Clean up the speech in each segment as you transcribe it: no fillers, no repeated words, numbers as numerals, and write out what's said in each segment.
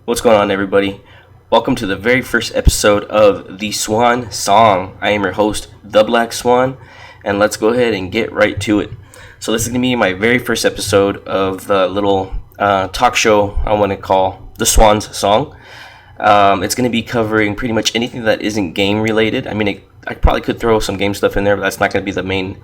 What's going on, everybody? Welcome to the very first episode of the Swan Song. I am your host, The Black Swan, and let's go ahead and get right to it. So, this is going to be my very first episode of the little talk show I want to call the Swans Song. It's going to be covering pretty much anything that isn't game related. I probably could throw some game stuff in there, but that's not going to be the main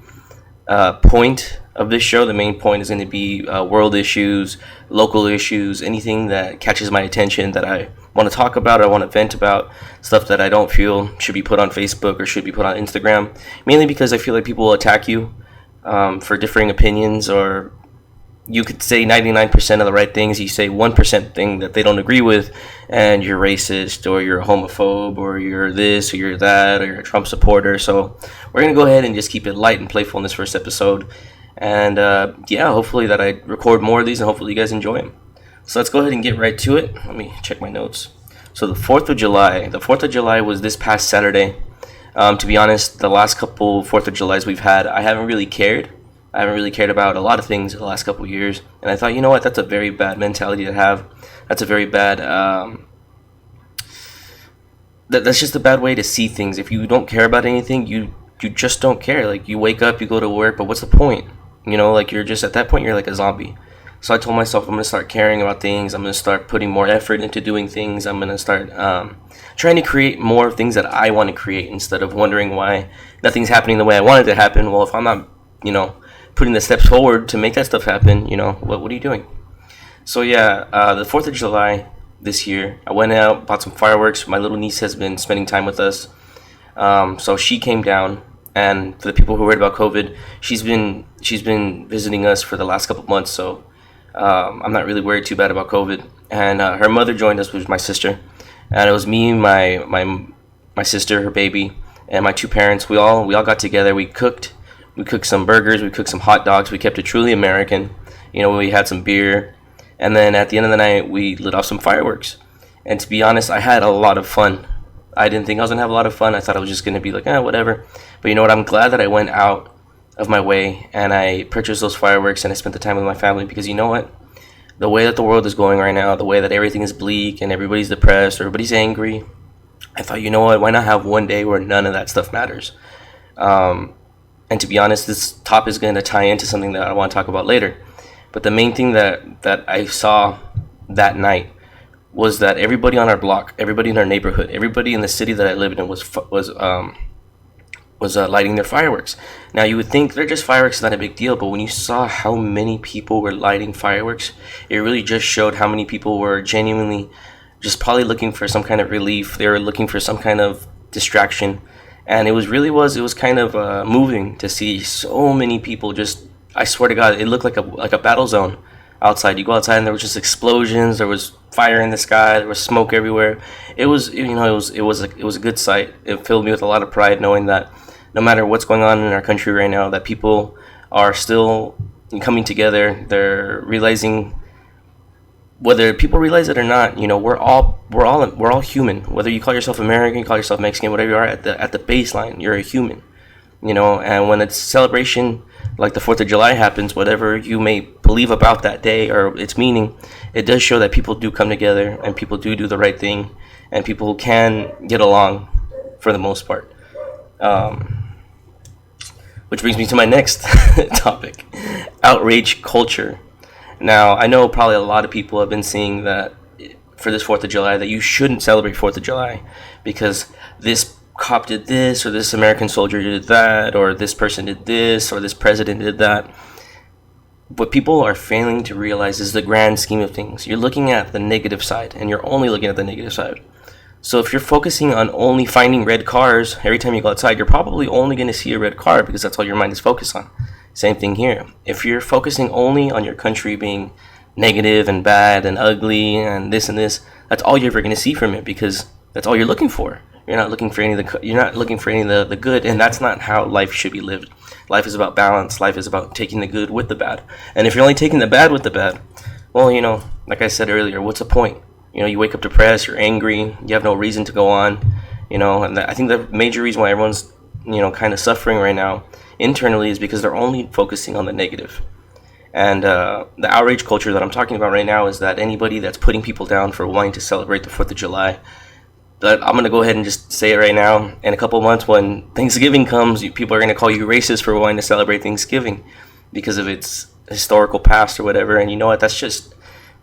point of this show. The main point is going to be world issues, local issues, anything that catches my attention that I want to talk about, or I want to vent about, stuff that I don't feel should be put on Facebook or should be put on Instagram. Mainly because I feel like people will attack you for differing opinions, or you could say 99% of the right things, you say 1% thing that they don't agree with, and you're racist, or you're a homophobe, or you're this, or you're that, or you're a Trump supporter. So we're going to go ahead and just keep it light and playful in this first episode. And hopefully that I record more of these, and hopefully you guys enjoy them. So let's go ahead and get right to it. Let me check my notes. So the 4th of July was this past Saturday. To be honest, the last couple 4th of Julys we've had, I haven't really cared. I haven't really cared about a lot of things in the last couple of years, and I thought, you know what, that's a very bad mentality to have. That's a very bad. That's just a bad way to see things. If you don't care about anything, you just don't care. Like, you wake up, you go to work, but what's the point? Like, you're just at that point, you're like a zombie. So I told myself I'm gonna start caring about things. I'm gonna start putting more effort into doing things. I'm gonna start trying to create more things that I want to create, instead of wondering why nothing's happening the way I want it to happen. Well, if I'm not, putting the steps forward to make that stuff happen, what are you doing? So the 4th of July this year, I went out, bought some fireworks. My little niece has been spending time with us. So she came down, and for the people who heard about COVID, she's been visiting us for the last couple of months. So I'm not really worried too bad about COVID. And her mother joined us, which was my sister, and it was me, my sister, her baby, and my two parents. We all got together. We cooked some burgers, we cooked some hot dogs, we kept it truly American. We had some beer, and then at the end of the night, we lit off some fireworks. And to be honest, I had a lot of fun. I didn't think I was going to have a lot of fun. I thought I was just going to be like, whatever. But you know what? I'm glad that I went out of my way and I purchased those fireworks and I spent the time with my family, because you know what? The way that the world is going right now, the way that everything is bleak and everybody's depressed, everybody's angry, I thought, you know what? Why not have one day where none of that stuff matters? And to be honest, this topic is going to tie into something that I want to talk about later. But the main thing that I saw that night was that everybody on our block, everybody in our neighborhood, everybody in the city that I lived in was lighting their fireworks. Now, you would think they're just fireworks, not a big deal, but when you saw how many people were lighting fireworks, it really just showed how many people were genuinely just probably looking for some kind of relief. They were looking for some kind of distraction. And it was kind of moving to see so many people. Just, I swear to God, it looked like a battle zone outside. You go outside and there was just explosions. There was fire in the sky. There was smoke everywhere. It was a good sight. It filled me with a lot of pride, knowing that no matter what's going on in our country right now, that people are still coming together. They're realizing, whether people realize it or not, we're all human. Whether you call yourself American, you call yourself Mexican, whatever you are, at the baseline, you're a human. And when it's celebration like the 4th of July happens, whatever you may believe about that day or its meaning, it does show that people do come together and people do the right thing, and people can get along for the most part. Which brings me to my next topic: outrage culture. Now, I know probably a lot of people have been seeing that for this 4th of July, that you shouldn't celebrate 4th of July because this cop did this, or this American soldier did that, or this person did this, or this president did that. What people are failing to realize is the grand scheme of things. You're looking at the negative side, and you're only looking at the negative side. So if you're focusing on only finding red cars every time you go outside, you're probably only going to see a red car, because that's all your mind is focused on. Same thing here. If you're focusing only on your country being negative and bad and ugly and this, that's all you're ever going to see from it, because that's all you're looking for. You're not looking for any of the good, and that's not how life should be lived. Life is about balance. Life is about taking the good with the bad. And if you're only taking the bad with the bad, well, like I said earlier, what's the point? You wake up depressed, you're angry, you have no reason to go on, and I think the major reason why everyone's, kind of suffering right now internally is because they're only focusing on the negative. And the outrage culture that I'm talking about right now is that anybody that's putting people down for wanting to celebrate the 4th of July, but I'm gonna go ahead and just say it right now. In a couple of months, when Thanksgiving comes, people are gonna call you racist for wanting to celebrate Thanksgiving because of its historical past or whatever. And you know what? That's just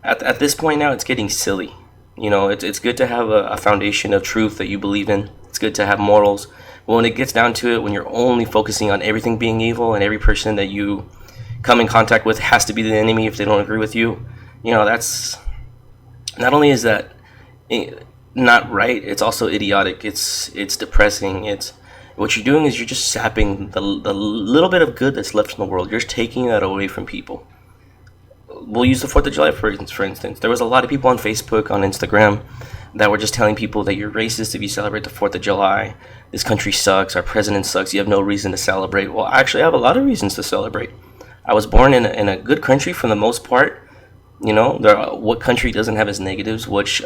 at this point now, it's getting silly. You know, it's good to have a foundation of truth that you believe in. It's good to have morals. But when it gets down to it, when you're only focusing on everything being evil and every person that you come in contact with has to be the enemy if they don't agree with you, you know, that's not only is that not right, it's also idiotic. It's depressing. It's what you're doing is you're just sapping the little bit of good that's left in the world. You're taking that away from people. We'll use the 4th of July for instance. There was a lot of people on Facebook, on Instagram, that were just telling people that you're racist if you celebrate the 4th of July. This country sucks. Our president sucks. You have no reason to celebrate. Well, actually, I have a lot of reasons to celebrate. I was born in a good country for the most part. You know, what country doesn't have its negatives? Which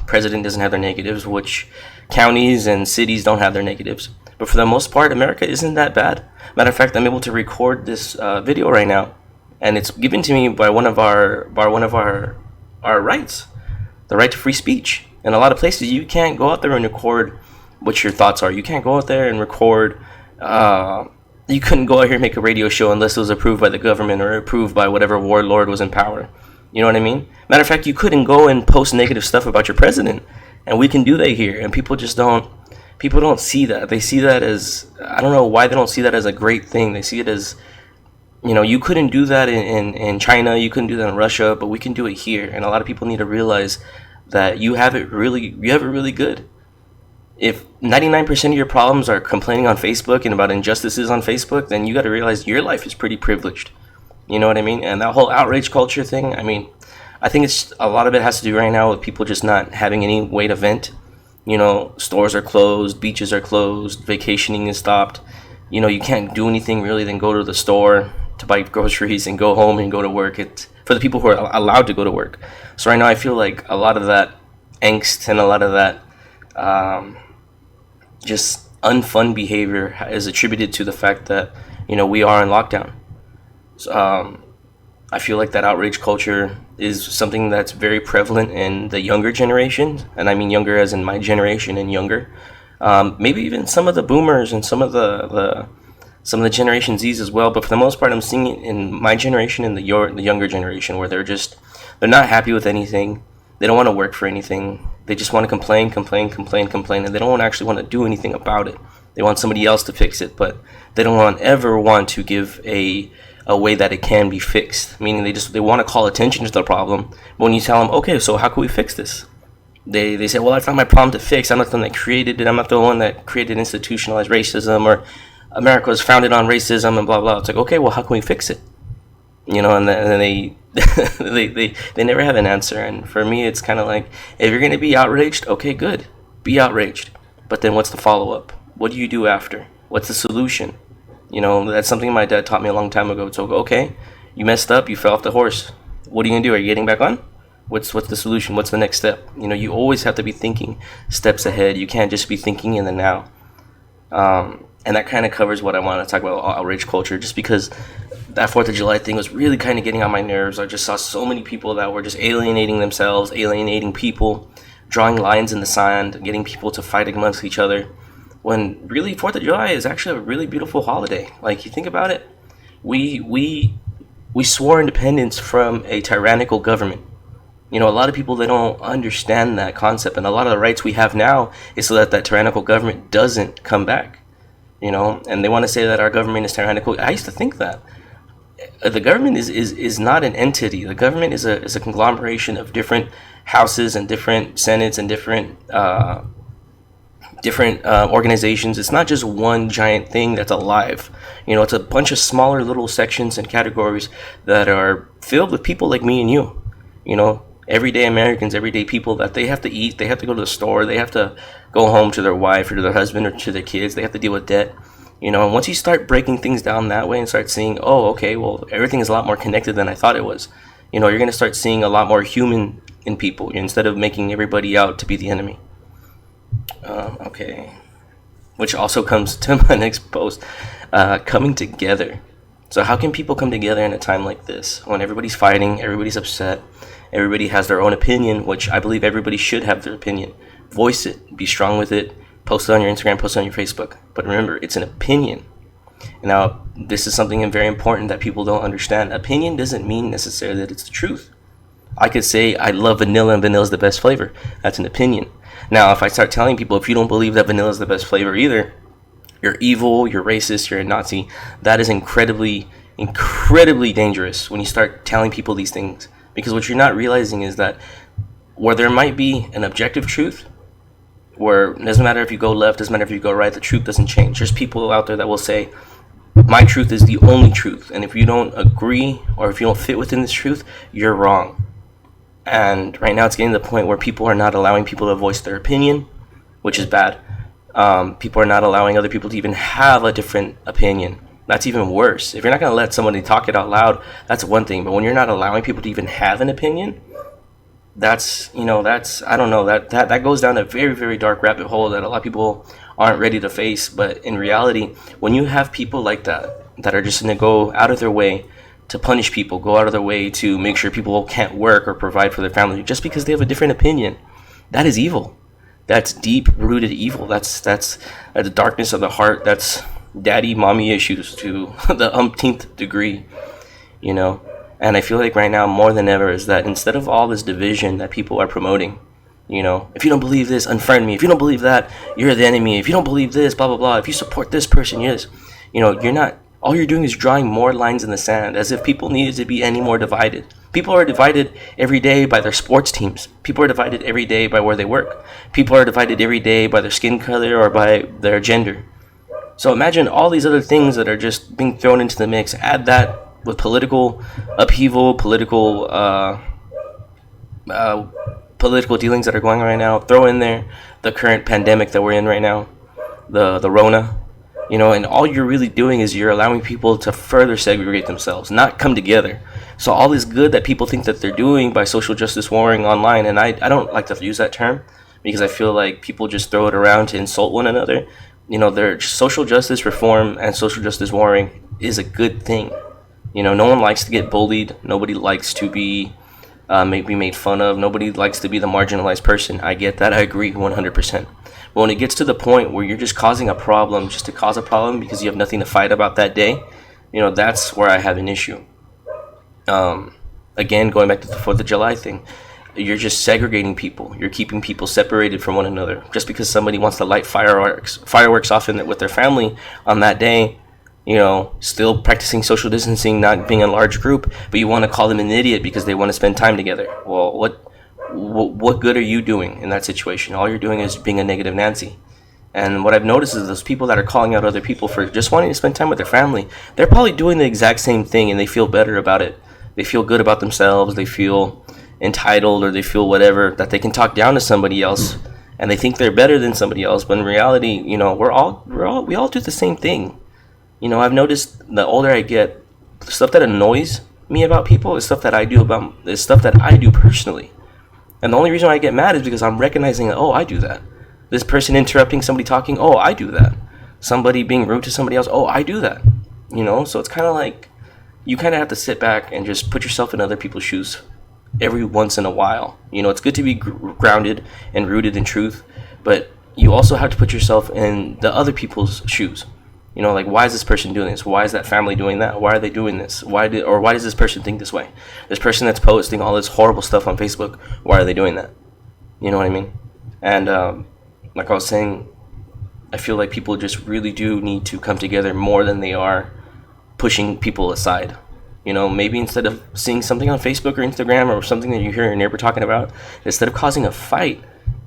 president doesn't have their negatives? Which counties and cities don't have their negatives? But for the most part, America isn't that bad. Matter of fact, I'm able to record this video right now, and it's given to me by one of our rights, the right to free speech. In a lot of places, you can't go out there and record what your thoughts are. You can't go out there and record. You couldn't go out here and make a radio show unless it was approved by the government or approved by whatever warlord was in power. You know what I mean? Matter of fact, you couldn't go and post negative stuff about your president, and we can do that here. And people just don't. People don't see that. They see that as, I don't know why they don't see that as a great thing. They see it as, you know, you couldn't do that in China, you couldn't do that in Russia, but we can do it here. And a lot of people need to realize that you have it really good. If 99% of your problems are complaining on Facebook and about injustices on Facebook, then you got to realize your life is pretty privileged. You know what I mean? And that whole outrage culture thing, I mean, I think it's a lot of it has to do right now with people just not having any way to vent. You know, stores are closed, beaches are closed, vacationing is stopped. You know, you can't do anything really than go to the store to buy groceries and go home and go to work. It's for the people who are allowed to go to work. So right now I feel like a lot of that angst and a lot of that just unfun behavior is attributed to the fact that, you know, we are in lockdown. So, I feel like that outrage culture is something that's very prevalent in the younger generation, and I mean younger as in my generation and younger. Maybe even some of the boomers and some of the Generation Z's as well. But for the most part, I'm seeing it in my generation and the younger generation, where they're not happy with anything. They don't want to work for anything. They just want to complain, and they don't actually want to do anything about it. They want somebody else to fix it, but they don't ever want to give a way that it can be fixed. Meaning they want to call attention to the problem. But when you tell them, okay, so how can we fix this? They say, well, it's not my problem to fix. I'm not the one that created it. I'm not the one that created institutionalized racism, or America was founded on racism and blah blah. It's like, okay, well, how can we fix it? You know, and then they they never have an answer. And for me, it's kind of like, if you're gonna be outraged, okay, good, be outraged. But then what's the follow up? What do you do after? What's the solution? You know, that's something my dad taught me a long time ago. So, okay, you messed up, you fell off the horse. What are you gonna do? Are you getting back on? What's the solution? What's the next step? You know, you always have to be thinking steps ahead. You can't just be thinking in the now. And that kind of covers what I want to talk about, outrage culture, just because that 4th of July thing was really kind of getting on my nerves. I just saw so many people that were just alienating themselves, alienating people, drawing lines in the sand, getting people to fight amongst each other, when really 4th of July is actually a really beautiful holiday. Like, you think about it, we swore independence from a tyrannical government. You know, a lot of people, they don't understand that concept, and a lot of the rights we have now is so that tyrannical government doesn't come back. You know, and they want to say that our government is tyrannical. I used to think that the government is not an entity. The government is a conglomeration of different houses and different senates and different organizations. It's not just one giant thing that's alive. You know, it's a bunch of smaller little sections and categories that are filled with people like me and you. You know, everyday Americans, everyday people that they have to eat, they have to go to the store, they have to go home to their wife or to their husband or to their kids, they have to deal with debt. You know, and once you start breaking things down that way and start seeing, oh, okay, well, everything is a lot more connected than I thought it was. You know, you're going to start seeing a lot more human in people instead of making everybody out to be the enemy. Okay. Which also comes to my next post. Coming together. So how can people come together in a time like this when everybody's fighting, everybody's upset, everybody has their own opinion, which I believe everybody should have their opinion. Voice it, be strong with it, post it on your Instagram, post it on your Facebook. But remember, it's an opinion. Now, this is something very important that people don't understand. Opinion doesn't mean necessarily that it's the truth. I could say I love vanilla and vanilla is the best flavor. That's an opinion. Now, if I start telling people, if you don't believe that vanilla is the best flavor either, you're evil, you're racist, you're a Nazi. That is incredibly, incredibly dangerous when you start telling people these things. Because what you're not realizing is that where there might be an objective truth, where it doesn't matter if you go left, doesn't matter if you go right, the truth doesn't change. There's people out there that will say, my truth is the only truth. And if you don't agree or if you don't fit within this truth, you're wrong. And right now it's getting to the point where people are not allowing people to voice their opinion, which is bad. People are not allowing other people to even have a different opinion. That's even worse. If you're not going to let somebody talk it out loud, that's one thing. But when you're not allowing people to even have an opinion, that's I don't know, that goes down a very, very dark rabbit hole that a lot of people aren't ready to face. But in reality, when you have people like that are just going to go out of their way to punish people, go out of their way to make sure people can't work or provide for their family just because they have a different opinion, that is evil. That's deep-rooted evil. That's the darkness of the heart. That's daddy, mommy issues to the umpteenth degree, And I feel like right now, more than ever, is that instead of all this division that people are promoting, if you don't believe this, unfriend me. If you don't believe that, you're the enemy. If you don't believe this, blah, blah, blah. If you support this person, yes. You're not, all you're doing is drawing more lines in the sand, as if people needed to be any more divided. People are divided every day by their sports teams. People are divided every day by where they work. People are divided every day by their skin color or by their gender. So imagine all these other things that are just being thrown into the mix. Add that with political upheaval, political dealings that are going on right now. Throw in there the current pandemic that we're in right now, the Rona. And all you're really doing is you're allowing people to further segregate themselves, not come together. So all this good that people think that they're doing by social justice warring online, and I don't like to use that term because I feel like people just throw it around to insult one another. Their social justice reform and social justice warring is a good thing. No one likes to get bullied. Nobody likes to be made fun of. Nobody likes to be the marginalized person. I get that. I agree 100%. But when it gets to the point where you're just causing a problem just to cause a problem because you have nothing to fight about that day, that's where I have an issue. Again, going back to the 4th of July thing, you're just segregating people. You're keeping people separated from one another. Just because somebody wants to light fireworks off with their family on that day, still practicing social distancing, not being in a large group, but you want to call them an idiot because they want to spend time together. Well, what good are you doing in that situation? All you're doing is being a negative Nancy. And what I've noticed is those people that are calling out other people for just wanting to spend time with their family, they're probably doing the exact same thing and they feel better about it. They feel good about themselves. They feel entitled, or they feel whatever, that they can talk down to somebody else and they think they're better than somebody else. But in reality, we all do the same thing. I've noticed the older I get, the stuff that annoys me about people is stuff that I do personally. And the only reason why I get mad is because I'm recognizing that, oh, I do that. This person interrupting somebody talking, oh, I do that. Somebody being rude to somebody else, oh, I do that. So it's kind of like you kind of have to sit back and just put yourself in other people's shoes every once in a while. It's good to be grounded and rooted in truth, but you also have to put yourself in the other people's shoes. Like, why is this person doing this? Why is that family doing that? Why are they doing this? Why does this person think this way? This person that's posting all this horrible stuff on Facebook, why are they doing that? You know what I mean? And like I was saying, I feel like people just really do need to come together more than they are pushing people aside. Maybe instead of seeing something on Facebook or Instagram or something that you hear your neighbor talking about, instead of causing a fight,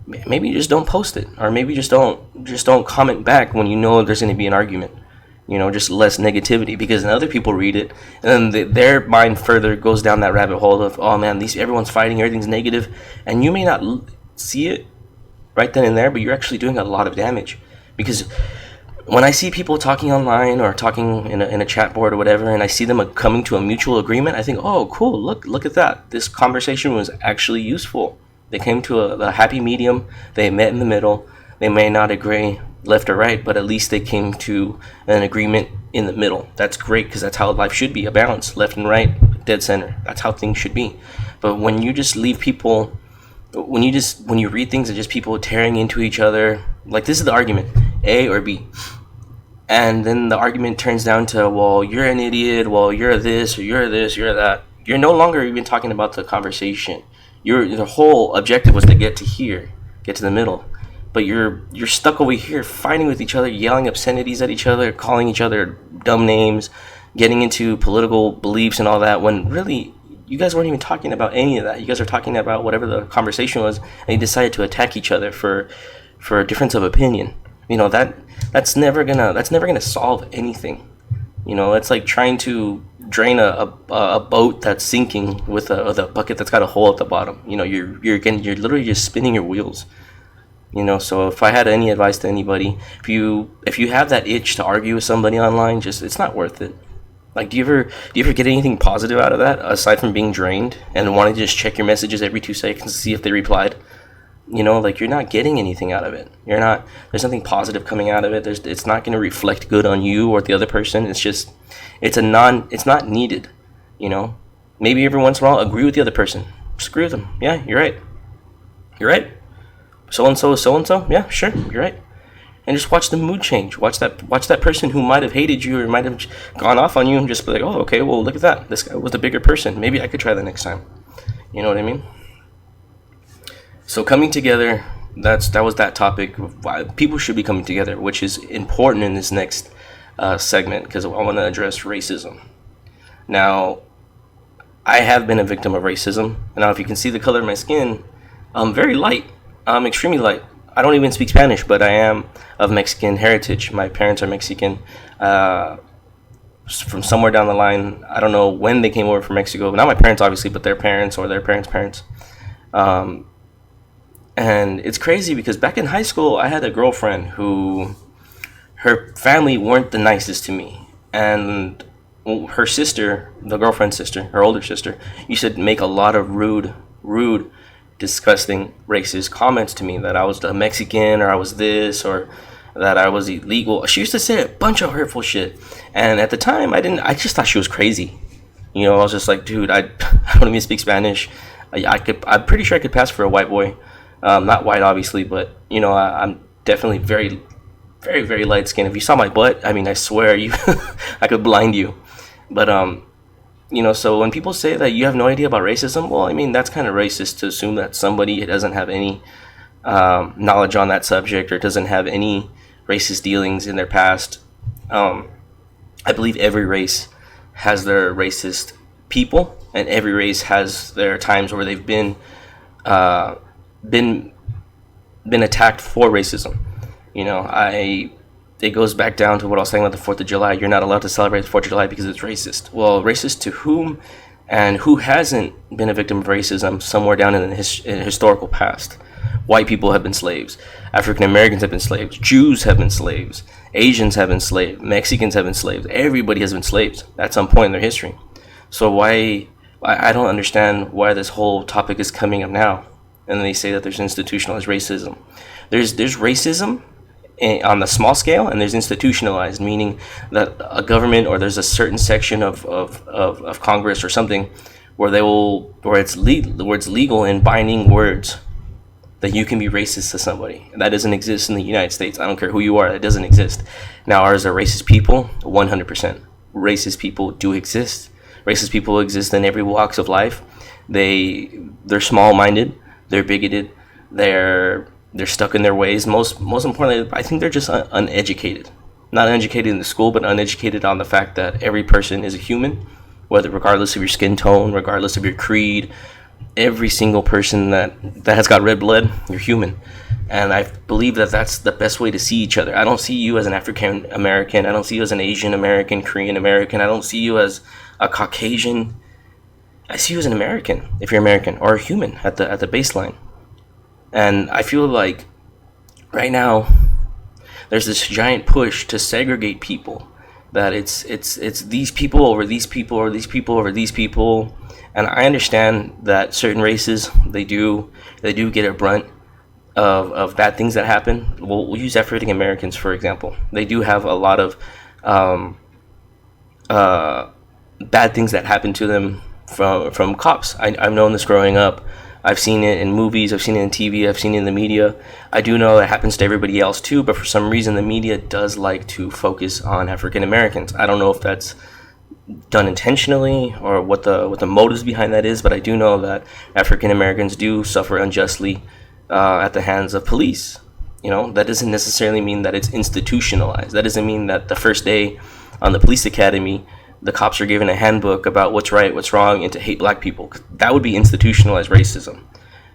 maybe you just don't post it, or maybe just don't comment back when there's going to be an argument. Just less negativity, because then other people read it and then their mind further goes down that rabbit hole of, oh man, everyone's fighting, everything's negative, and you may not see it right then and there, but you're actually doing a lot of damage. Because when I see people talking online or talking in a chat board or whatever, and I see them coming to a mutual agreement, I think, oh cool, look at that, this conversation was actually useful. They came to a happy medium. They met in the middle. They may not agree left or right, but at least they came to an agreement in the middle. That's great, because that's how life should be, a balance, left and right, dead center. That's how things should be. But when you just leave people, when you read things and just people tearing into each other, like this is the argument, A or B, and then the argument turns down to, well, you're an idiot, well, you're this, or you're this, you're that. You're no longer even talking about the conversation. The whole objective was to get to here, get to the middle, but you're stuck over here fighting with each other, yelling obscenities at each other, calling each other dumb names, getting into political beliefs and all that, when really you guys weren't even talking about any of that. You guys are talking about whatever the conversation was, and you decided to attack each other for a difference of opinion. You know, that's never gonna solve anything. You know, it's like trying to drain a boat that's sinking with a bucket that's got a hole at the bottom. You know, you're literally just spinning your wheels. You know, so if I had any advice to anybody, if you have that itch to argue with somebody online, just, it's not worth it. Like, do you ever get anything positive out of that, aside from being drained and wanting to just check your messages every 2 seconds to see if they replied? You know, like, you're not getting anything out of it. There's nothing positive coming out of it. It's not going to reflect good on you or the other person. It's not needed. You know, maybe every once in a while agree with the other person. Just agree with them. Yeah, you're right. You're right. So and so is so and so. Yeah, sure, you're right. And just watch the mood change. Watch that person who might have hated you or might have gone off on you, and just be like, oh, okay, well, look at that. This guy was a bigger person. Maybe I could try that next time. You know what I mean? So coming together, that was that topic. Why people should be coming together, which is important in this next segment, because I want to address racism. Now, I have been a victim of racism. Now, if you can see the color of my skin, I'm very light. I'm extremely light. I don't even speak Spanish, but I am of Mexican heritage. My parents are Mexican. From somewhere down the line, I don't know when they came over from Mexico. Not my parents, obviously, but their parents or their parents' parents. And it's crazy because back in high school, I had a girlfriend who, her family weren't the nicest to me. And her sister, the girlfriend's sister, her older sister, used to make a lot of rude, disgusting, racist comments to me, that I was a Mexican, or I was this, or that I was illegal. She used to say a bunch of hurtful shit. And at the time, I just thought she was crazy. You know, I was just like, dude, I don't even speak Spanish. I'm pretty sure I could pass for a white boy. Not white, obviously, but, you know, I'm definitely very, very, very light skinned. If you saw my butt, I mean, I swear I could blind you. But, you know, so when people say that you have no idea about racism, well, I mean, that's kind of racist to assume that somebody doesn't have any knowledge on that subject, or doesn't have any racist dealings in their past. I believe every race has their racist people, and every race has their times where they've been attacked for racism. You know, it goes back down to what I was saying about the 4th of July. You're not allowed to celebrate the 4th of July because it's racist. Well, racist to whom, and who hasn't been a victim of racism somewhere down in the historical past? White people have been slaves. African Americans have been slaves. Jews have been slaves. Asians have been slaves. Mexicans have been slaves. Everybody has been slaves at some point in their history. So I don't understand why this whole topic is coming up now. And they say that there's institutionalized racism. There's racism on the small scale, and there's institutionalized, meaning that a government, or there's a certain section of Congress or something where it's legal in binding words that you can be racist to somebody. That doesn't exist in the United States. I don't care who you are, it doesn't exist. Now, are there racist people? 100%. Racist people do exist. Racist people exist in every walks of life. They're small-minded. They're bigoted. They're stuck in their ways. Most importantly, I think they're just uneducated. Not uneducated in the school, but uneducated on the fact that every person is a human, regardless of your skin tone, regardless of your creed. Every single person that has got red blood, you're human. And I believe that that's the best way to see each other. I don't see you as an African American. I don't see you as an Asian American, Korean American. I don't see you as a Caucasian. I see you as an American, if you're American, or a human at the baseline. And I feel like right now there's this giant push to segregate people, that it's these people over these people, or these people over these people. And I understand that certain races, they do get a brunt of bad things that happen. We'll use African Americans for example. They do have a lot of um, uh, bad things that happen to them from cops. I've known this growing up. I've seen it in movies. I've seen it in TV. I've seen it in the media. I do know it happens to everybody else too, but for some reason the media does like to focus on African Americans. I don't know if that's done intentionally or what the motives behind that is, but I do know that African Americans do suffer unjustly at the hands of police. That doesn't necessarily mean that it's institutionalized. That doesn't mean that the first day on the police academy, the cops are given a handbook about what's right, what's wrong, and to hate black people. That would be institutionalized racism.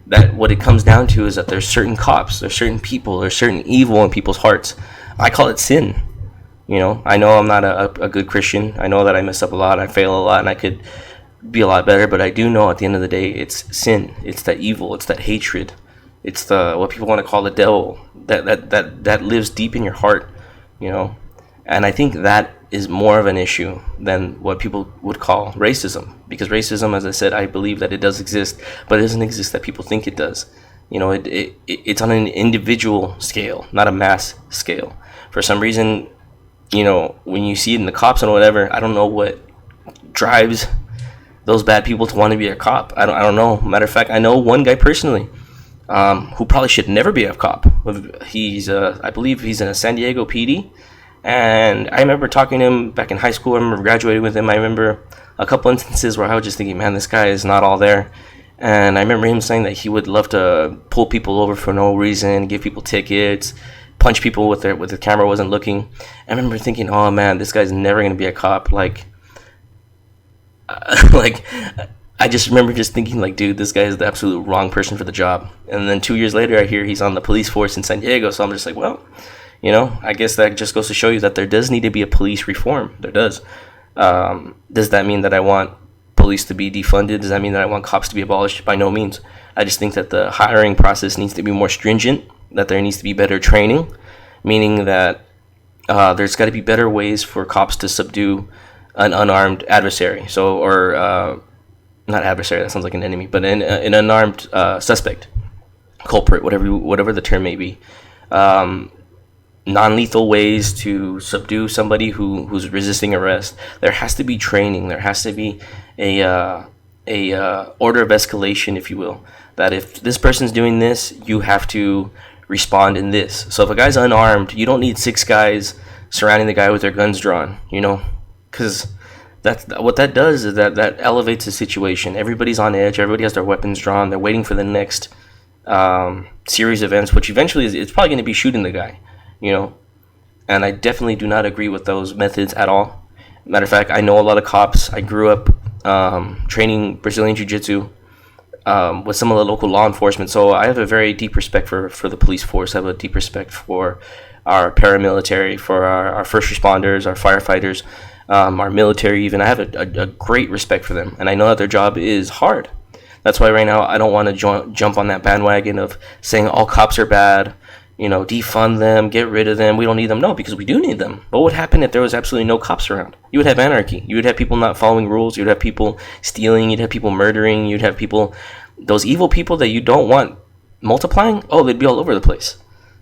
That what it comes down to is that there's certain cops, there's certain people, there's certain evil in people's hearts. I call it sin. I know I'm not a good Christian. I know that I mess up a lot, I fail a lot, and I could be a lot better, but I do know at the end of the day, it's sin. It's that evil. It's that hatred. It's the what people want to call the devil that lives deep in your heart, And I think that is more of an issue than what people would call racism, because racism, as I said, I believe that it does exist, but it doesn't exist that people think it does. It's on an individual scale, not a mass scale. For some reason, when you see it in the cops and whatever, I don't know what drives those bad people to want to be a cop. I don't know. Matter of fact, I know one guy personally who probably should never be a cop. I believe he's in a San Diego PD, and I remember talking to him back in high school. I remember graduating with him. I remember a couple instances where I was just thinking, man, this guy is not all there. And I remember him saying that he would love to pull people over for no reason, give people tickets, punch people with the camera wasn't looking. I remember thinking, oh man, this guy's never gonna be a cop. Like I just remember just thinking, like, dude, this guy is the absolute wrong person for the job. And then 2 years later, I hear he's on the police force in San Diego. So I'm just like, well, I guess that just goes to show you that there does need to be a police reform. There does. Does that mean that I want police to be defunded? Does that mean that I want cops to be abolished? By no means. I just think that the hiring process needs to be more stringent, that there needs to be better training, meaning that there's got to be better ways for cops to subdue an unarmed adversary. Not adversary, that sounds like an enemy, but an unarmed suspect, culprit, whatever the term may be. Non-lethal ways to subdue somebody who's resisting arrest. There has to be training. There has to be a order of escalation, if you will. That if this person's doing this, you have to respond in this. So if a guy's unarmed, you don't need 6 guys surrounding the guy with their guns drawn, because what that does is that elevates the situation. Everybody's on edge. Everybody has their weapons drawn. They're waiting for the next series of events, which eventually it's probably going to be shooting the guy, And I definitely do not agree with those methods at all. Matter of fact, I know a lot of cops. I grew up training Brazilian Jiu-Jitsu with some of the local law enforcement. So I have a very deep respect for the police force. I have a deep respect for our paramilitary, for our first responders, our firefighters, our military even. I have a great respect for them, and I know that their job is hard. That's why right now I don't want to jump on that bandwagon of saying all cops are bad, defund them, get rid of them, we don't need them. No, because we do need them. But what would happen if there was absolutely no cops around? You would have anarchy. You would have people not following rules. You would have people stealing. You'd have people murdering. You'd have people, those evil people that you don't want multiplying, they'd be all over the place.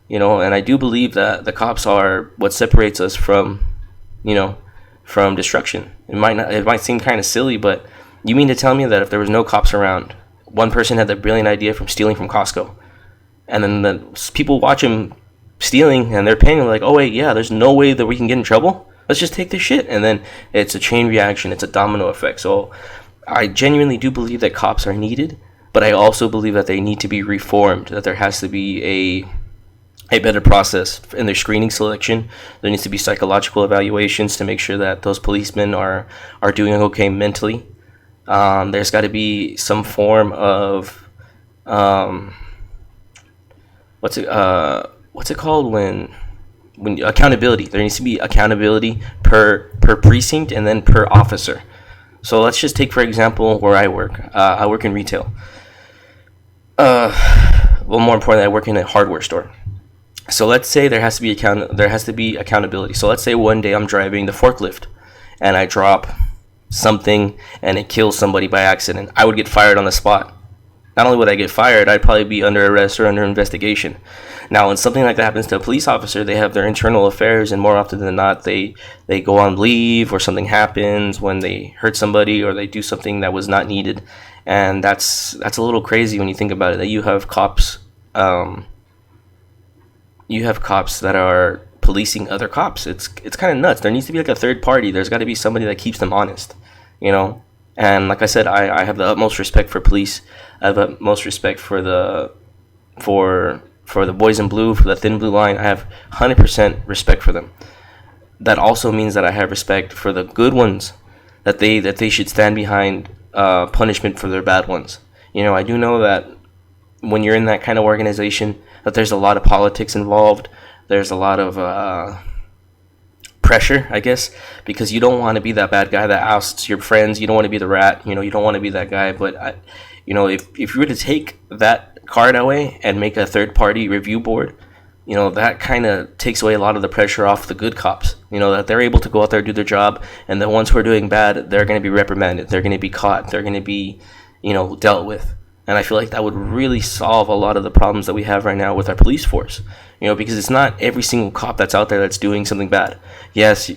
And I do believe that the cops are what separates us from destruction. It might seem kind of silly, but you mean to tell me that if there was no cops around, one person had the brilliant idea from stealing from Costco, and then the people watch him stealing and they're paying, like, oh wait, yeah, there's no way that we can get in trouble, let's just take this shit, and then it's a chain reaction, it's a domino effect. So I genuinely do believe that cops are needed, but I also believe that they need to be reformed, that there has to be a better process in their screening selection. There needs to be psychological evaluations to make sure that those policemen are doing okay mentally. There's got to be some form of what's it called when accountability. There needs to be accountability per precinct and then per officer. So let's just take, for example, where I work. I work in retail. More importantly, I work in a hardware store. So let's say there has to be accountability. So let's say one day I'm driving the forklift and I drop something and it kills somebody by accident. I would get fired on the spot. not only would I get fired, I'd probably be under arrest or under investigation. Now, when something like that happens to a police officer, they have their internal affairs, and more often than not, they go on leave, or something happens when they hurt somebody or they do something that was not needed, and that's a little crazy when you think about it. That you have cops that are policing other cops. It's kind of nuts. There needs to be like a third party. There's got to be somebody that keeps them honest, you know. And like I said, I have the utmost respect for police. I have utmost respect for the boys in blue, for the thin blue line. I have 100% respect for them. That also means that I have respect for the good ones, that they should stand behind punishment for their bad ones. You know, I do know that when you're in that kind of organization, that there's a lot of politics involved. There's a lot of pressure, I guess, because you don't want to be that bad guy that ousts your friends. You don't want to be the rat. You know, you don't want to be that guy. But if you were to take that card away and make a third party review board, you know, that kind of takes away a lot of the pressure off the good cops. You know, that they're able to go out there and do their job, and the ones who are doing bad, they're going to be reprimanded. They're going to be caught. They're going to be, you know, dealt with. And I feel like that would really solve a lot of the problems that we have right now with our police force. You know, because it's not every single cop that's out there that's doing something bad. Yes,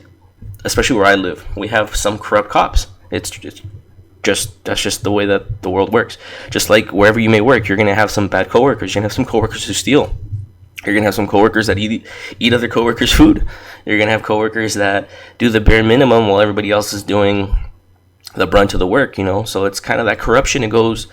especially where I live, we have some corrupt cops. It's that's just the way that the world works. Just like wherever you may work, you're gonna have some bad coworkers. You're gonna have some coworkers who steal. You're gonna have some coworkers that eat other coworkers' food. You're gonna have coworkers that do the bare minimum while everybody else is doing the brunt of the work. You know, so it's kind of that corruption. It goes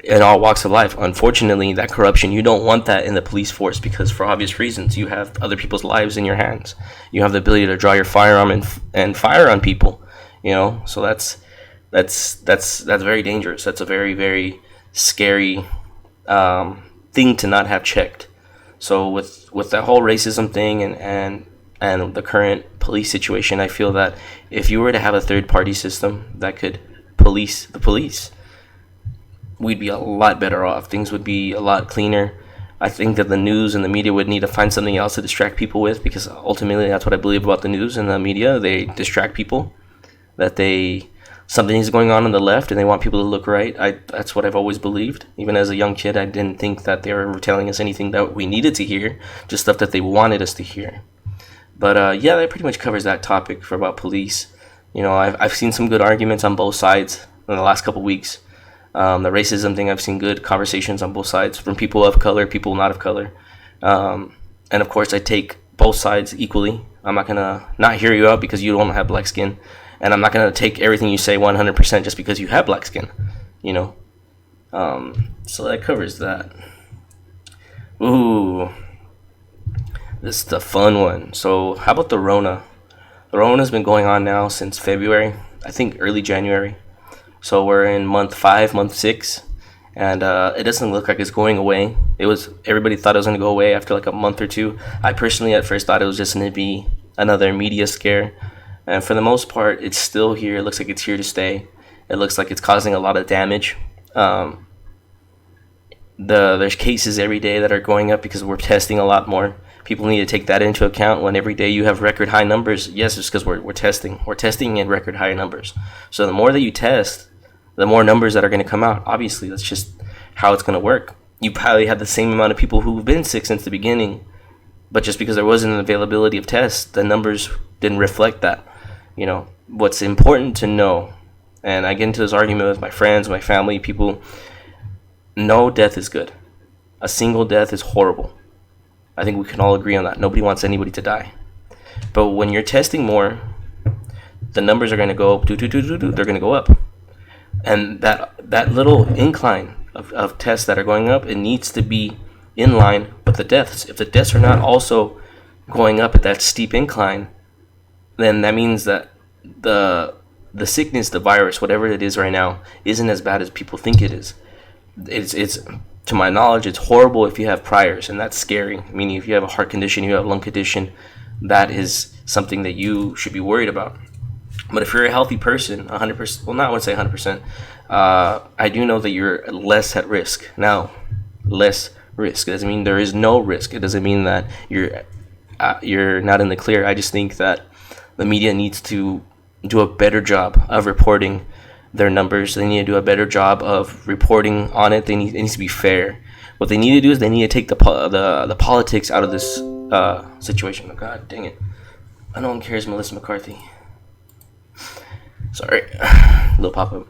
in all walks of life. Unfortunately, that corruption, you don't want that in the police force, because for obvious reasons, you have other people's lives in your hands. You have the ability to draw your firearm and fire on people, you know. So that's very dangerous. That's a very, very scary thing to not have checked. So with that whole racism thing and the current police situation, I feel that if you were to have a third party system that could police the police, we'd be a lot better off. Things would be a lot cleaner. I think that the news and the media would need to find something else to distract people with, because ultimately that's what I believe about the news and the media. They distract people, that something is going on the left and they want people to look right. That's what I've always believed. Even as a young kid, I didn't think that they were telling us anything that we needed to hear, just stuff that they wanted us to hear. But yeah, that pretty much covers that topic for about police. You know, I've seen some good arguments on both sides in the last couple weeks. The racism thing, I've seen good conversations on both sides from people of color, people not of color. And of course, I take both sides equally. I'm not going to not hear you out because you don't have black skin. And I'm not going to take everything you say 100% just because you have black skin, you know. So that covers that. Ooh, this is the fun one. So how about the Rona? The Rona's been going on now since February, I think early January. So we're in month 5, month 6, and it doesn't look like it's going away. Everybody thought it was going to go away after like a month or two. I personally at first thought it was just going to be another media scare, and for the most part, it's still here. It looks like it's here to stay. It looks like it's causing a lot of damage. There's cases every day that are going up because we're testing a lot more. People need to take that into account when every day you have record high numbers. Yes, it's because we're testing. We're testing in record high numbers. So the more that you test, the more numbers that are going to come out. Obviously, that's just how it's going to work. You probably had the same amount of people who've been sick since the beginning, but just because there wasn't an availability of tests, the numbers didn't reflect that. You know, what's important to know, and I get into this argument with my friends, my family, people, no death is good. A single death is horrible. I think we can all agree on that. Nobody wants anybody to die. But when you're testing more, the numbers are going to go up. They're going to go up. And that little incline of tests that are going up, it needs to be in line with the deaths. If the deaths are not also going up at that steep incline, then that means that the sickness, the virus, whatever it is right now, isn't as bad as people think it is. It's to my knowledge, it's horrible if you have priors, and that's scary. Meaning, if you have a heart condition, you have a lung condition, that is something that you should be worried about. But if you're a healthy person, 100%, well, not I would say 100%, I do know that you're less at risk. Now, less risk. It doesn't mean there is no risk. It doesn't mean that you're not in the clear. I just think that the media needs to do a better job of reporting their numbers. They need to do a better job of reporting on it. It needs to be fair. What they need to do is they need to take the politics out of this situation. Oh, God dang it. No one cares, Melissa McCarthy. Sorry. Little pop-up.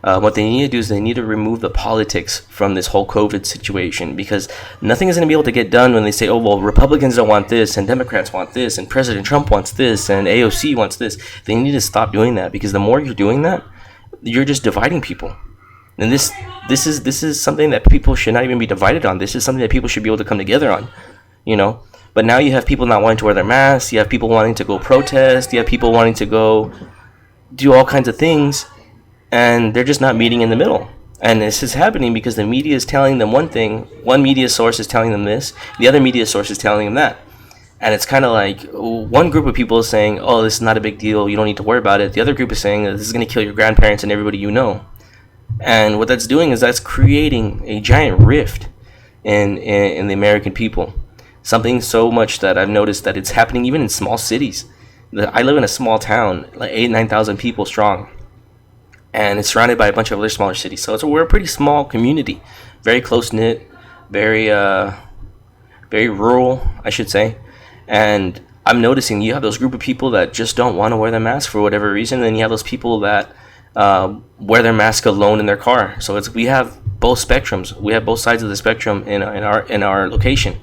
What they need to do is they need to remove the politics from this whole COVID situation, because nothing is going to be able to get done when they say, oh, well, Republicans don't want this, and Democrats want this, and President Trump wants this, and AOC wants this. They need to stop doing that, because the more you're doing that, you're just dividing people. And this is something that people should not even be divided on. This is something that people should be able to come together on, you know. But now you have people not wanting to wear their masks. You have people wanting to go protest. You have people wanting to go do all kinds of things, and they're just not meeting in the middle. And this is happening because the media is telling them one thing. One media source is telling them this. The other media source is telling them that. And it's kind of like one group of people is saying, oh, this is not a big deal. You don't need to worry about it. The other group is saying this is going to kill your grandparents and everybody you know. And what that's doing is that's creating a giant rift in the American people. Something so much that I've noticed that it's happening even in small cities. I live in a small town, like 9,000 people strong. And it's surrounded by a bunch of other smaller cities. So we're a pretty small community. Very close-knit, very rural, I should say. And I'm noticing you have those group of people that just don't want to wear their mask for whatever reason. And then you have those people that wear their mask alone in their car. So we have both spectrums. We have both sides of the spectrum in our location.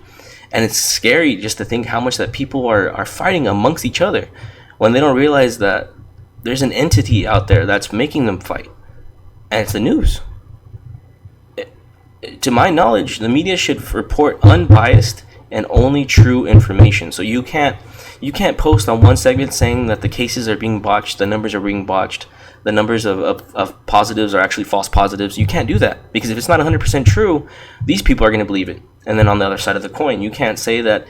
And it's scary just to think how much that people are fighting amongst each other when they don't realize that there's an entity out there that's making them fight. And it's the news. To my knowledge, the media should report unbiased and only true information. So you can't post on one segment saying that the cases are being botched, the numbers are being botched, the numbers of positives are actually false positives. You can't do that, because if it's not 100% true, these people are going to believe it. And then on the other side of the coin, you can't say that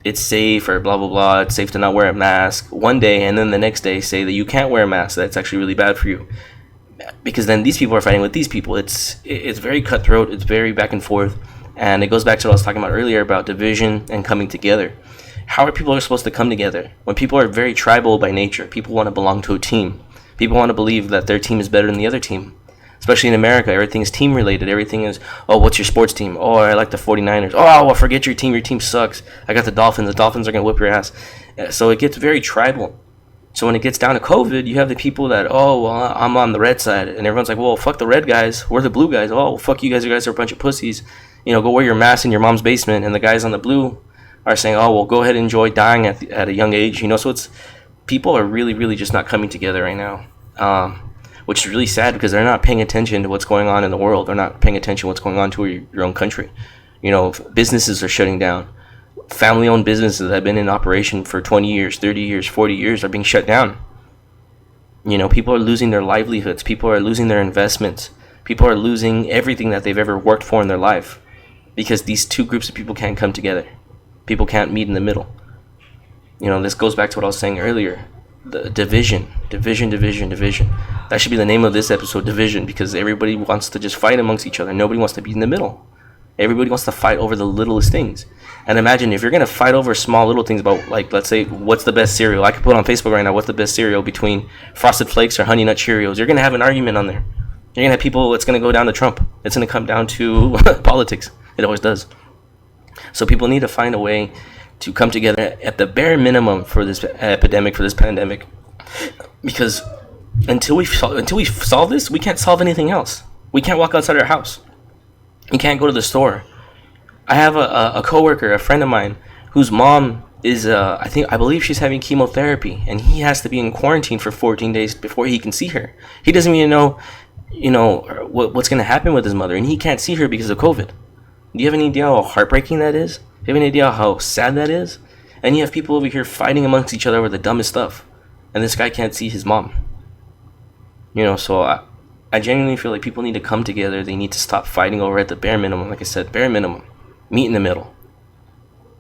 it's safe or blah blah blah, it's safe to not wear a mask one day, and then the next day say that you can't wear a mask, that's actually really bad for you. Because then these people are fighting with these people. It's very cutthroat, it's very back and forth, and it goes back to what I was talking about earlier about division and coming together. How are people supposed to come together when people are very tribal by nature? People want to belong to a team. People want to believe that their team is better than the other team. Especially in America, everything is team related. Everything is, oh, what's your sports team? Oh, I like the 49ers. Oh, well, forget your team sucks. I got the Dolphins. The Dolphins are going to whip your ass. So it gets very tribal. So when it gets down to COVID, you have the people that, oh, well, I'm on the red side. And everyone's like, well, fuck the red guys. We're the blue guys. Oh, well, fuck you guys. You guys are a bunch of pussies. You know, go wear your mask in your mom's basement. And the guys on the blue are saying, oh, well, go ahead and enjoy dying at a young age. You know, so it's, people are really, really just not coming together right now. Which is really sad, because they're not paying attention to what's going on in the world. They're not paying attention to what's going on to your own country. You know, businesses are shutting down. Family-owned businesses that have been in operation for 20 years, 30 years, 40 years are being shut down. You know, people are losing their livelihoods. People are losing their investments. People are losing everything that they've ever worked for in their life, because these two groups of people can't come together. People can't meet in the middle. You know, this goes back to what I was saying earlier. The division. That should be the name of this episode, division, because everybody wants to just fight amongst each other. Nobody wants to be in the middle. Everybody wants to fight over the littlest things. And imagine if you're going to fight over small little things about, like, let's say, what's the best cereal? I could put on Facebook right now, what's the best cereal between Frosted Flakes or Honey Nut Cheerios? You're going to have an argument on there. You're going to have people, it's going to go down to Trump. It's going to come down to politics. It always does. So people need to find a way to come together at the bare minimum for this epidemic, for this pandemic, because until we solve this, we can't solve anything else. We can't walk outside our house. We can't go to the store. I have a coworker, a friend of mine, whose mom is I believe she's having chemotherapy, and he has to be in quarantine for 14 days before he can see her. He doesn't even know, what's going to happen with his mother, and he can't see her because of COVID. Do you have any idea how heartbreaking that is? Do you have any idea how sad that is? And you have people over here fighting amongst each other over the dumbest stuff, and this guy can't see his mom. So I genuinely feel like people need to come together. They need to stop fighting over at the bare minimum. Like I said, bare minimum. Meet in the middle.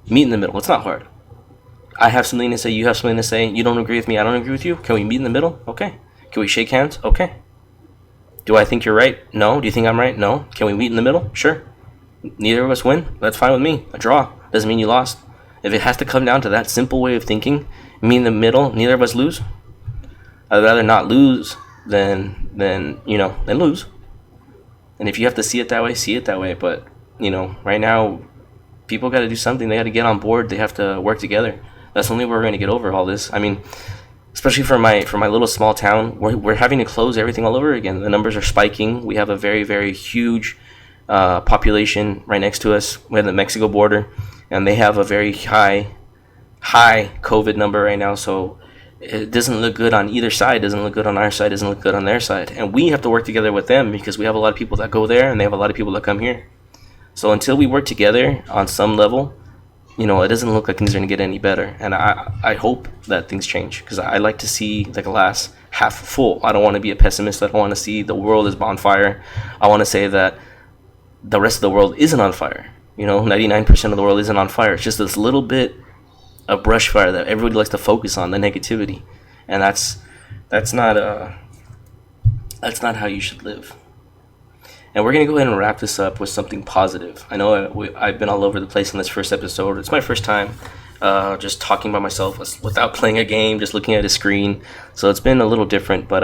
Meet in the middle. It's not hard. I have something to say. You have something to say. You don't agree with me. I don't agree with you. Can we meet in the middle? Okay. Can we shake hands? Okay. Do I think you're right? No. Do you think I'm right? No. Can we meet in the middle? Sure. Neither of us win. That's fine with me. A draw doesn't mean you lost. If it has to come down to that simple way of thinking, meet in the middle, neither of us lose. I'd rather not lose then lose. And if you have to see it that way, see it that way. But right now, people got to do something. They got to get on board. They have to work together. That's the only way we're going to get over all this. I mean, especially for my little small town, we're having to close everything all over again. The numbers are spiking. We have a very, very huge population right next to us. We have the Mexico border, and they have a very high COVID number right now. So it doesn't look good on either side. It doesn't look good on our side. It doesn't look good on their side. And we have to work together with them because we have a lot of people that go there, and they have a lot of people that come here. So until we work together on some level, it doesn't look like things are going to get any better. And I hope that things change because I like to see the glass half full. I don't want to be a pessimist. I don't want to see the world is on fire. I want to say that the rest of the world isn't on fire. 99% of the world isn't on fire. It's just this little bit of brush fire that everybody likes to focus on, the negativity. And that's not how you should live. And we're going to go ahead and wrap this up with something positive. I know I've been all over the place in this first episode. It's my first time just talking by myself without playing a game, just looking at a screen. So it's been a little different, but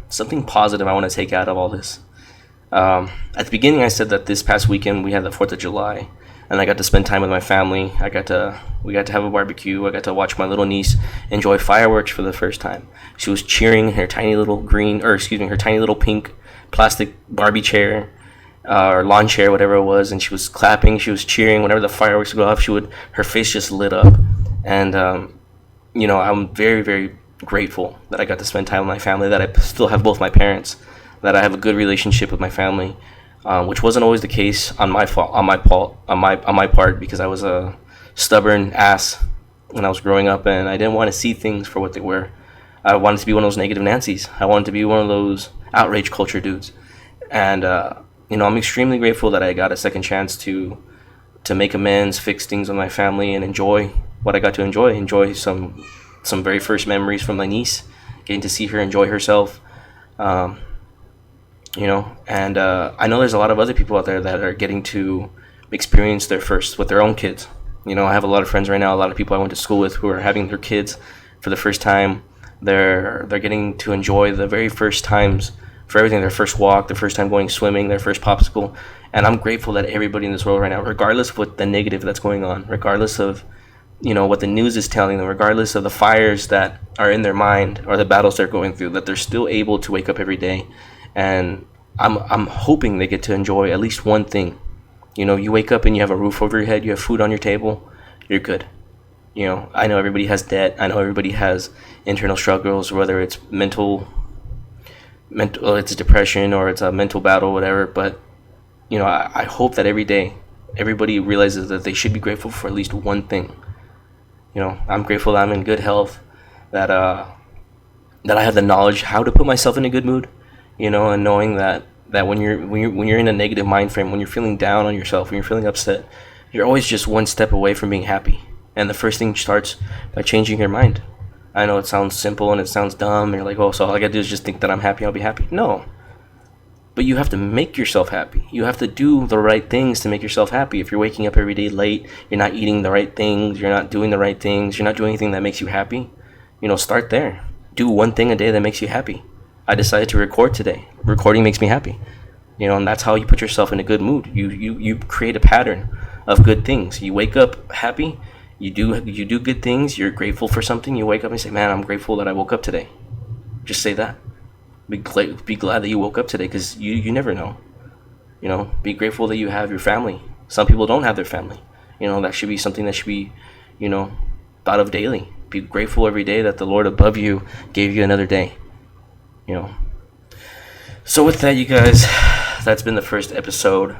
something positive I want to take out of all this. At the beginning, I said that this past weekend we had the 4th of July, and I got to spend time with my family. We got to have a barbecue. I got to watch my little niece enjoy fireworks for the first time. She was cheering in her tiny little her tiny little pink plastic Barbie chair or lawn chair, whatever it was, and she was clapping, she was cheering whenever the fireworks would go off. Her face just lit up, and I'm very, very grateful that I got to spend time with my family, that I still have both my parents, that I have a good relationship with my family, which wasn't always the case on my part, because I was a stubborn ass when I was growing up, and I didn't want to see things for what they were. I wanted to be one of those negative Nancys. I wanted to be one of those outrage culture dudes. And I'm extremely grateful that I got a second chance to make amends, fix things with my family, and enjoy what I got to enjoy some very first memories from my niece, getting to see her enjoy herself. And I know there's a lot of other people out there that are getting to experience their first with their own kids. I have a lot of friends right now, a lot of people I went to school with who are having their kids for the first time. They're getting to enjoy the very first times for everything, their first walk, their first time going swimming, their first popsicle. And I'm grateful that everybody in this world right now, regardless of what the negative that's going on, regardless of what the news is telling them, regardless of the fires that are in their mind or the battles they're going through, that they're still able to wake up every day. And I'm hoping they get to enjoy at least one thing. You wake up and you have a roof over your head, you have food on your table, you're good. I know everybody has debt. I know everybody has internal struggles, whether it's mental, it's depression or it's a mental battle, whatever. But, I hope that every day everybody realizes that they should be grateful for at least one thing. I'm grateful that I'm in good health, that I have the knowledge how to put myself in a good mood, and knowing that when you're in a negative mind frame, when you're feeling down on yourself, when you're feeling upset, you're always just one step away from being happy. And the first thing starts by changing your mind. I know it sounds simple and it sounds dumb, and you're like, oh, so all I gotta do is just think that I'm happy, I'll be happy. No. But you have to make yourself happy. You have to do the right things to make yourself happy. If you're waking up every day late, you're not eating the right things, you're not doing the right things, you're not doing anything that makes you happy, start there. Do one thing a day that makes you happy. I decided to record today. Recording makes me happy. And that's how you put yourself in a good mood. You create a pattern of good things. You wake up happy. You do good things. You're grateful for something. You wake up and say, man, I'm grateful that I woke up today. Just say that. Be glad that you woke up today, because you never know. Be grateful that you have your family. Some people don't have their family. That should be something that should be, thought of daily. Be grateful every day that the Lord above you gave you another day. So with that, you guys, that's been the first episode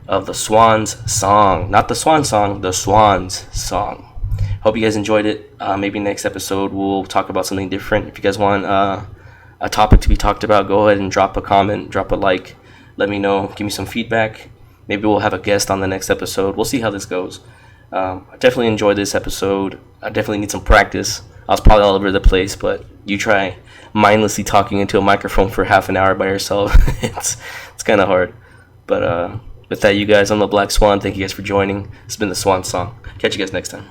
of the Swans Song. Not the Swan Song, the Swans Song. Hope you guys enjoyed it. Maybe next episode we'll talk about something different. If you guys want a topic to be talked about, go ahead and drop a comment, drop a like. Let me know. Give me some feedback. Maybe we'll have a guest on the next episode. We'll see how this goes. I definitely enjoyed this episode. I definitely need some practice. I was probably all over the place, but you try mindlessly talking into a microphone for half an hour by yourself. it's kind of hard. But with that, you guys, I'm the Black Swan. Thank you guys for joining. It's been the Swans Song. Catch you guys next time.